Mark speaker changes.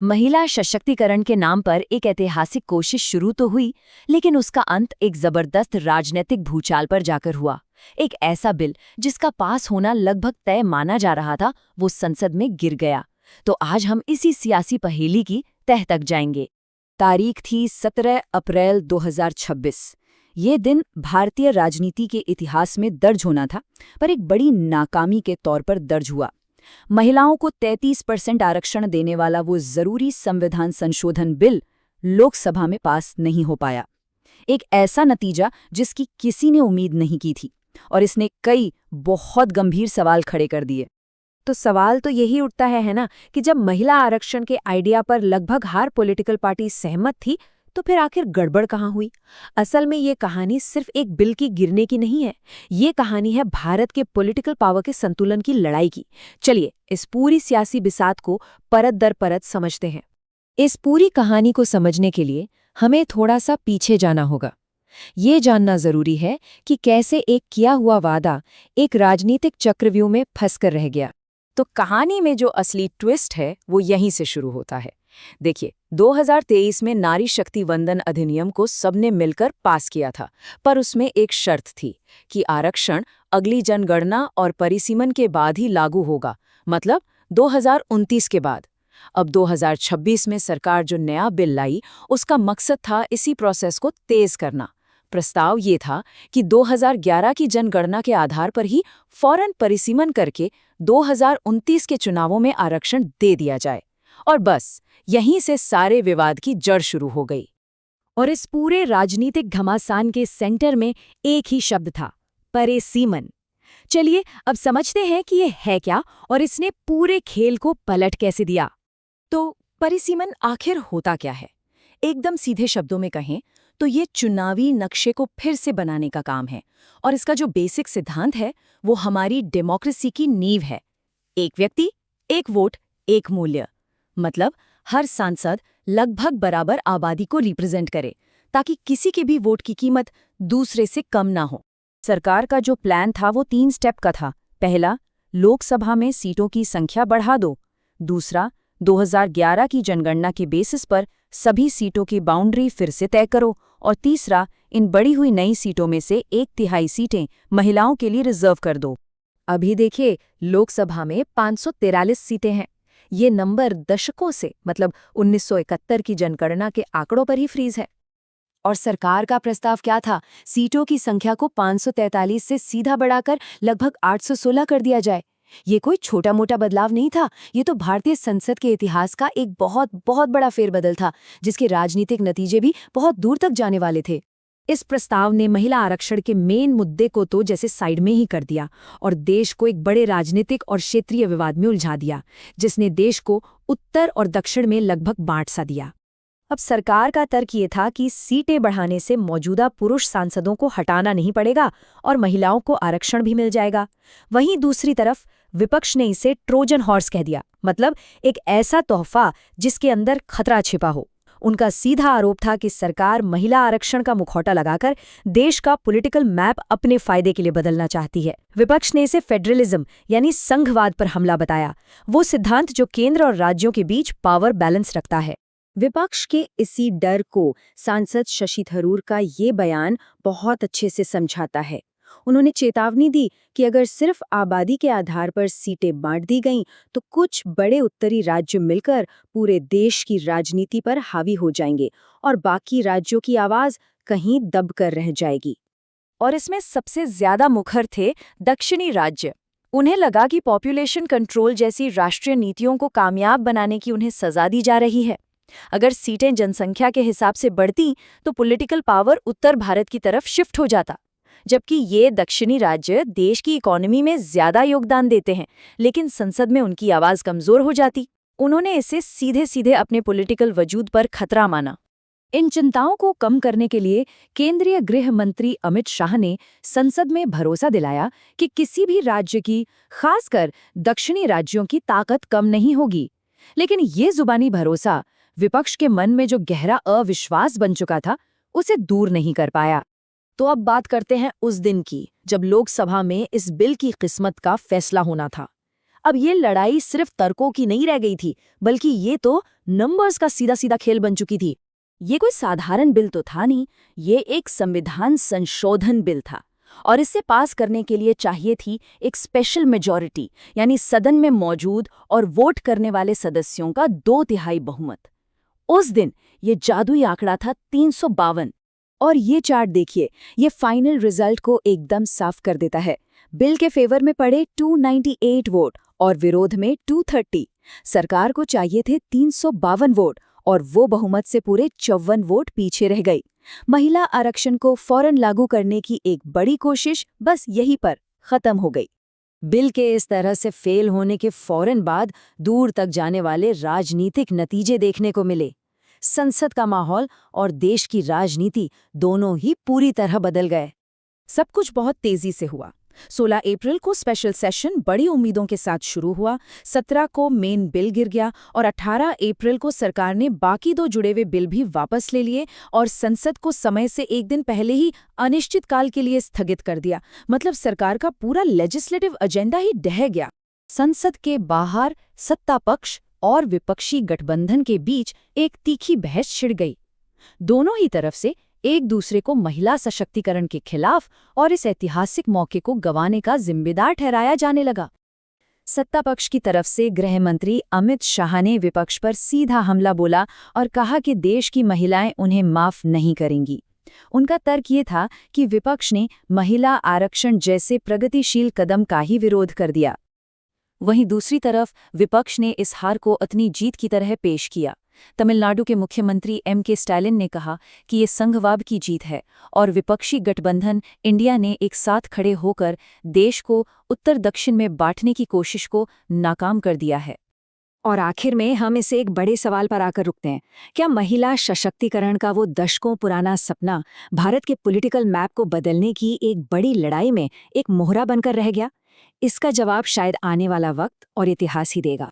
Speaker 1: महिला सशक्तिकरण के नाम पर एक ऐतिहासिक कोशिश शुरू तो हुई, लेकिन उसका अंत एक जबरदस्त राजनीतिक भूचाल पर जाकर हुआ। एक ऐसा बिल जिसका पास होना लगभग तय माना जा रहा था, वो संसद में गिर गया। तो आज हम इसी सियासी पहेली की तह तक जाएंगे। तारीख थी 17 अप्रैल 2026। ये दिन भारतीय राजनीति के इतिहास में दर्ज होना था, पर एक बड़ी नाकामी के तौर पर दर्ज हुआ। महिलाओं को 33% आरक्षण देने वाला वो जरूरी संविधान संशोधन बिल लोकसभा में पास नहीं हो पाया। एक ऐसा नतीजा जिसकी किसी ने उम्मीद नहीं की थी, और इसने कई बहुत गंभीर सवाल खड़े कर दिए।
Speaker 2: तो सवाल तो यही उठता है ना कि जब महिला आरक्षण के आइडिया पर लगभग हर पॉलिटिकल पार्टी सहमत थी, तो फिर आखिर गड़बड़ कहाँ हुई? असल में ये कहानी सिर्फ एक बिल की गिरने की नहीं है। ये कहानी है भारत के पॉलिटिकल पावर के संतुलन की लड़ाई की। चलिए इस पूरी सियासी बिसात को परत दर परत समझते हैं।
Speaker 1: इस पूरी कहानी को समझने के लिए हमें थोड़ा सा पीछे जाना होगा। ये जानना जरूरी है कि कैसे एक किया हुआ वादा एक राजनीतिक चक्रव्यूह में फंसकर रह गया। तो कहानी में जो असली ट्विस्ट है वो यहीं से शुरू होता है। देखिए, 2023 में नारी शक्ति वंदन अधिनियम को सबने मिलकर पास किया था, पर उसमें एक शर्त थी कि आरक्षण अगली जनगणना और परिसीमन के बाद ही लागू होगा, मतलब 2029 के बाद। अब 2026 में सरकार जो नया बिल लाई, उसका मकसद था इसी प्रोसेस को तेज करना। प्रस्ताव ये था कि 2011 की जनगणना के आधार पर ही फौरन परिसीमन करके 2029 के चुनावों में आरक्षण दे दिया जाए। और बस यहीं से सारे विवाद की जड़ शुरू हो गई।
Speaker 2: और इस पूरे राजनीतिक घमासान के सेंटर में एक ही शब्द था, परिसीमन। चलिए अब समझते हैं कि ये है क्या और इसने पूरे खेल को पलट कैसे दिया।
Speaker 1: तो परिसीमन आखिर होता क्या है? एकदम सीधे शब्दों में कहें तो ये चुनावी नक्शे को फिर से बनाने का काम है, और इसका जो बेसिक सिद्धांत है वो हमारी डेमोक्रेसी की नींव है। एक व्यक्ति, एक वोट, एक मूल्य। मतलब हर सांसद लगभग बराबर आबादी को रिप्रेजेंट करे, ताकि किसी के भी वोट की कीमत दूसरे से कम ना हो। सरकार का जो प्लान था वो 3 स्टेप का था। पहला, लोकसभा में सीटों की संख्या बढ़ा दो। दूसरा, 2011 की जनगणना के बेसिस पर सभी सीटों की बाउंड्री फिर से तय करो। और तीसरा, इन बढ़ी हुई नई सीटों में से 1/3 सीटें महिलाओं के लिए रिजर्व कर दो।
Speaker 2: अभी देखिए, लोकसभा में 543 सीटें हैं। ये नंबर दशकों से, मतलब 1971 की जनगणना के आंकड़ों पर ही फ्रीज है।
Speaker 1: और सरकार का प्रस्ताव क्या था? सीटों की संख्या को 543 से सीधा बढ़ाकर लगभग 816 कर दिया जाए। ये कोई छोटा मोटा बदलाव नहीं था, ये तो भारतीय संसद के इतिहास का एक बहुत बहुत बड़ा फेरबदल था, जिसके राजनीतिक नतीजे भी बहुत दूर तक जाने वाले थे।
Speaker 2: इस प्रस्ताव ने महिला आरक्षण के मेन मुद्दे को तो जैसे साइड में ही कर दिया और देश को एक बड़े राजनीतिक और क्षेत्रीय विवाद में उलझा दिया, जिसने देश को उत्तर और दक्षिण में लगभग बांट सा दिया। अब सरकार का तर्क ये था कि सीटें बढ़ाने से मौजूदा पुरुष सांसदों को हटाना नहीं पड़ेगा और महिलाओं को आरक्षण भी मिल जाएगा। वहीं दूसरी तरफ विपक्ष ने इसे ट्रोजन हॉर्स कह दिया, मतलब एक ऐसा तोहफा जिसके अंदर खतरा छिपा हो। उनका सीधा आरोप था कि सरकार महिला आरक्षण का मुखौटा लगाकर देश का पॉलिटिकल मैप अपने फायदे के लिए बदलना चाहती है। विपक्ष ने इसे फेडरलिज्म यानी संघवाद पर हमला बताया, वो सिद्धांत जो केंद्र और राज्यों के बीच पावर बैलेंस रखता है।
Speaker 1: विपक्ष के इसी डर को सांसद शशि थरूर का ये बयान बहुत अच्छे से समझाता है। उन्होंने चेतावनी दी कि अगर सिर्फ आबादी के आधार पर सीटें बांट दी गईं, तो कुछ बड़े उत्तरी राज्य मिलकर पूरे देश की राजनीति पर हावी हो जाएंगे और बाकी राज्यों की आवाज कहीं दब कर रह जाएगी। और इसमें सबसे ज्यादा मुखर थे दक्षिणी राज्य। उन्हें लगा कि पॉपुलेशन कंट्रोल जैसी राष्ट्रीय नीतियों को कामयाब बनाने की उन्हें सजा दी जा रही है। अगर सीटें जनसंख्या के हिसाब से बढ़ती तो पॉलिटिकल पावर उत्तर भारत की तरफ शिफ्ट हो जाता, जबकि ये दक्षिणी राज्य देश की इकोनॉमी में ज्यादा योगदान देते हैं, लेकिन संसद में उनकी आवाज कमजोर हो जाती। उन्होंने इसे सीधे सीधे अपने पॉलिटिकल वजूद पर खतरा माना। इन चिंताओं को कम करने के लिए केंद्रीय गृह मंत्री अमित शाह ने संसद में भरोसा दिलाया कि किसी भी राज्य की, खासकर दक्षिणी राज्यों की ताकत कम नहीं होगी। लेकिन ये जुबानी भरोसा विपक्ष के मन में जो गहरा अविश्वास बन चुका था, उसे दूर नहीं कर पाया। तो अब बात करते हैं उस दिन की, जब लोकसभा में इस बिल की किस्मत का फैसला होना था। अब ये लड़ाई सिर्फ तर्कों की नहीं रह गई थी, बल्कि ये तो नंबर्स का सीधा सीधा खेल बन चुकी थी। ये कोई साधारण बिल तो था नहीं, ये एक संविधान संशोधन बिल था। और इसे पास करने के लिए चाहिए थी एक स्पेशल मेजॉरिटी, यानी सदन में मौजूद और वोट करने वाले सदस्यों का 2/3 बहुमत। उस दिन ये जादुई आंकड़ा था 352। और ये चार्ट देखिए, ये फाइनल रिजल्ट को एकदम साफ कर देता है। बिल के फेवर में पड़े 298 वोट और विरोध में 230। सरकार को चाहिए थे 352 वोट और वो बहुमत से पूरे 54 वोट पीछे रह गई। महिला आरक्षण को फौरन लागू करने की एक बड़ी कोशिश बस यहीं पर खत्म हो गई। बिल के इस तरह से फेल होने के फौरन बाद दूर तक जाने वाले राजनीतिक नतीजे देखने को मिले। संसद का माहौल और देश की राजनीति दोनों ही पूरी तरह बदल गए।
Speaker 2: सब कुछ बहुत तेजी से हुआ। 16 अप्रैल को स्पेशल सेशन बड़ी उम्मीदों के साथ शुरू हुआ, 17 को मेन बिल गिर गया और 18 अप्रैल को सरकार ने बाकी 2 जुड़े हुए बिल भी वापस ले लिए और संसद को समय से एक दिन पहले ही अनिश्चितकाल के लिए स्थगित कर दिया। मतलब सरकार का पूरा लेजिस्लेटिव एजेंडा ही ढह गया। संसद के बाहर सत्ता पक्ष और विपक्षी गठबंधन के बीच एक तीखी बहस छिड़ गई। दोनों ही तरफ से एक दूसरे को महिला सशक्तिकरण के खिलाफ और इस ऐतिहासिक मौके को गंवाने का जिम्मेदार ठहराया जाने लगा। सत्ता पक्ष की तरफ से गृह मंत्री अमित शाह ने विपक्ष पर सीधा हमला बोला और कहा कि देश की महिलाएं उन्हें माफ नहीं करेंगी। उनका तर्क ये था कि विपक्ष ने महिला आरक्षण जैसे प्रगतिशील कदम का ही विरोध कर दिया। वहीं दूसरी तरफ विपक्ष ने इस हार को अपनी जीत की तरह पेश किया। तमिलनाडु के मुख्यमंत्री M.K. स्टालिन ने कहा कि ये संघवाद की जीत है और विपक्षी गठबंधन इंडिया ने एक साथ खड़े होकर देश को उत्तर दक्षिण में बांटने की कोशिश को नाकाम कर दिया है। और आखिर में हम इसे एक बड़े सवाल पर आकर रुकते हैं। क्या महिला सशक्तिकरण का वो दशकों पुराना सपना भारत के पॉलिटिकल मैप को बदलने की एक बड़ी लड़ाई में एक मोहरा बनकर रह गया? इसका जवाब शायद आने वाला वक्त और इतिहास ही देगा।